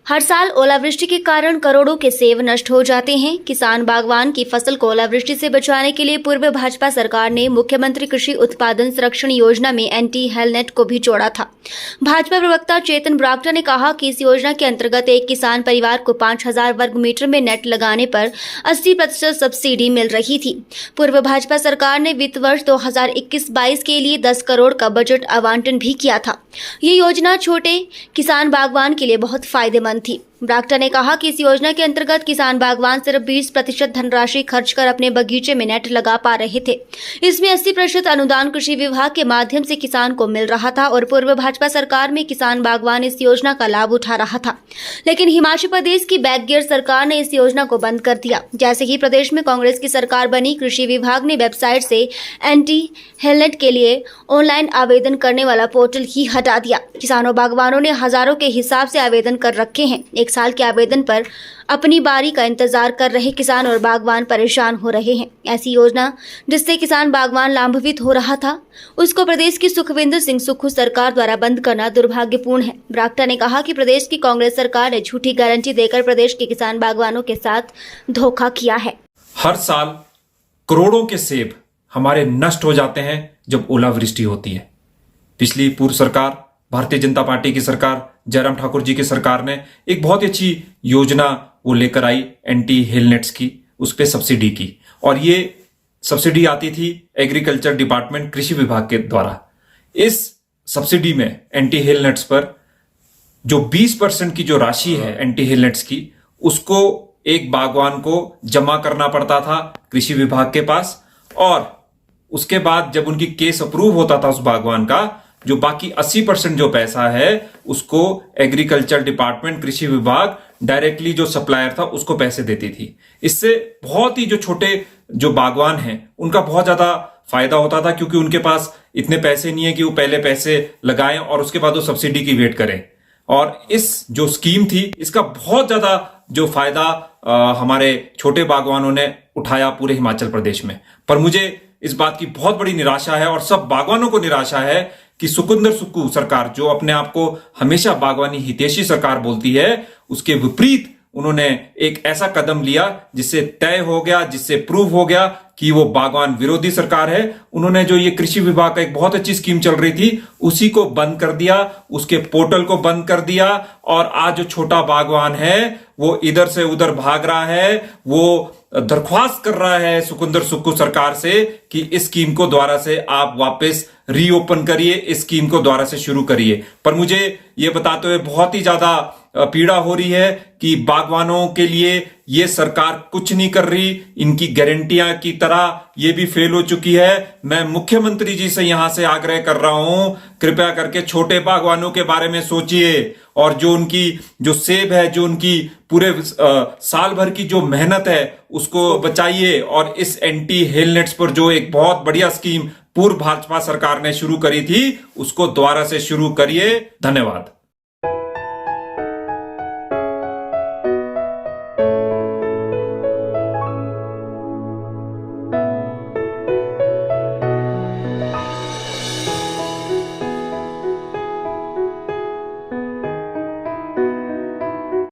हर साल ओलावृष्टि के कारण करोड़ों के सेब नष्ट हो जाते हैं। किसान बागवान की फसल को ओलावृष्टि से बचाने के लिए पूर्व भाजपा सरकार ने मुख्यमंत्री कृषि उत्पादन संरक्षण योजना में एंटी हेलनेट को भी जोड़ा था। भाजपा प्रवक्ता चेतन ब्राक्टा ने कहा कि इस योजना के अंतर्गत एक किसान परिवार को 5000 वर्ग मीटर में नेट लगाने पर 80% सब्सिडी मिल रही थी। पूर्व भाजपा सरकार ने वित्त वर्ष 2021-22 के लिए 10 करोड़ का बजट आवंटन भी किया था। ये योजना छोटे किसान बागवान के लिए बहुत फायदेमंद थी। ब्राक्टा ने कहा कि इस योजना के अंतर्गत किसान बागवान सिर्फ 20% धनराशि खर्च कर अपने बगीचे में नेट लगा पा रहे थे। इसमें 80% अनुदान कृषि विभाग के माध्यम से किसान को मिल रहा था और पूर्व भाजपा सरकार में किसान बागवान इस योजना का लाभ उठा रहा था। लेकिन हिमाचल प्रदेश की बैकगियर सरकार ने इस योजना को बंद कर दिया। जैसे ही प्रदेश में कांग्रेस की सरकार बनी, कृषि विभाग ने वेबसाइट से एंटी हेलनेट के लिए ऑनलाइन आवेदन करने वाला पोर्टल ही हटा दिया। किसानों बागवानों ने हजारों के हिसाब से आवेदन कर रखे हैं। एक साल के आवेदन पर अपनी बारी का इंतजार कर रहे किसान और बागवान परेशान हो रहे हैं। ऐसी योजना जिससे किसान बागवान लाभान्वित हो रहा था, उसको प्रदेश की सुखविंदर सिंह सुक्खू सरकार द्वारा बंद करना दुर्भाग्यपूर्ण है। ब्राक्टा ने कहा कि प्रदेश की कांग्रेस सरकार ने झूठी गारंटी देकर प्रदेश के किसान बागवानों के साथ धोखा किया है। हर साल करोड़ों के सेब हमारे नष्ट हो जाते हैं जब ओलावृष्टि होती है। पिछली पूर्व सरकार, भारतीय जनता पार्टी की सरकार, जयराम ठाकुर जी की सरकार ने एक बहुत ही अच्छी योजना वो लेकर आई एंटी हेलनेट्स की, उस पर सब्सिडी की, और ये सब्सिडी आती थी एग्रीकल्चर डिपार्टमेंट, कृषि विभाग के द्वारा। इस सब्सिडी में एंटी हेलनेट्स पर जो 20% की जो राशि है एंटी हेलनेट्स की, उसको एक बागवान को जमा करना पड़ता था कृषि विभाग के पास, और उसके बाद जब उनकी केस अप्रूव होता था उस बागवान का, जो बाकी 80% जो पैसा है उसको एग्रीकल्चर डिपार्टमेंट, कृषि विभाग डायरेक्टली जो सप्लायर था उसको पैसे देती थी। इससे बहुत ही जो छोटे जो बागवान हैं उनका बहुत ज्यादा फायदा होता था, क्योंकि उनके पास इतने पैसे नहीं है कि वो पहले पैसे लगाएं और उसके बाद वो सब्सिडी की वेट करें। और इस जो स्कीम थी, इसका बहुत ज्यादा जो फायदा हमारे छोटे बागवानों ने उठाया पूरे हिमाचल प्रदेश में। पर मुझे इस बात की बहुत बड़ी निराशा है और सब बागवानों को निराशा है कि सुखविंदर सुक्खू सरकार, जो अपने आप को हमेशा बागवानी हितैषी सरकार बोलती है, उसके विपरीत उन्होंने एक ऐसा कदम लिया जिससे तय हो गया, जिससे प्रूव हो गया कि वो बागवान विरोधी सरकार है। उन्होंने जो ये कृषि विभाग का एक बहुत अच्छी स्कीम चल रही थी उसी को बंद कर दिया, उसके पोर्टल को बंद कर दिया, और आज जो छोटा बागवान है वो इधर से उधर भाग रहा है। वो दरख्वास्त कर रहा है सुखविंदर सुक्खू सरकार से कि इस स्कीम को दोबारा से आप वापस रीओपन करिए, इस स्कीम को दोबारा से शुरू करिए। पर मुझे ये बताते हुए बहुत ही ज्यादा पीड़ा हो रही है कि बागवानों के लिए ये सरकार कुछ नहीं कर रही। इनकी गारंटियां की तरह ये भी फेल हो चुकी है। मैं मुख्यमंत्री जी से यहां से आग्रह कर रहा हूं, कृपया करके छोटे बागवानों के बारे में सोचिए, और जो उनकी जो सेब है, जो उनकी पूरे साल भर की जो मेहनत है उसको बचाइए। और इस एंटी हेलनेट्स पर जो एक बहुत बढ़िया स्कीम पूर्व भाजपा सरकार ने शुरू करी थी, उसको दोबारा से शुरू करिए। धन्यवाद।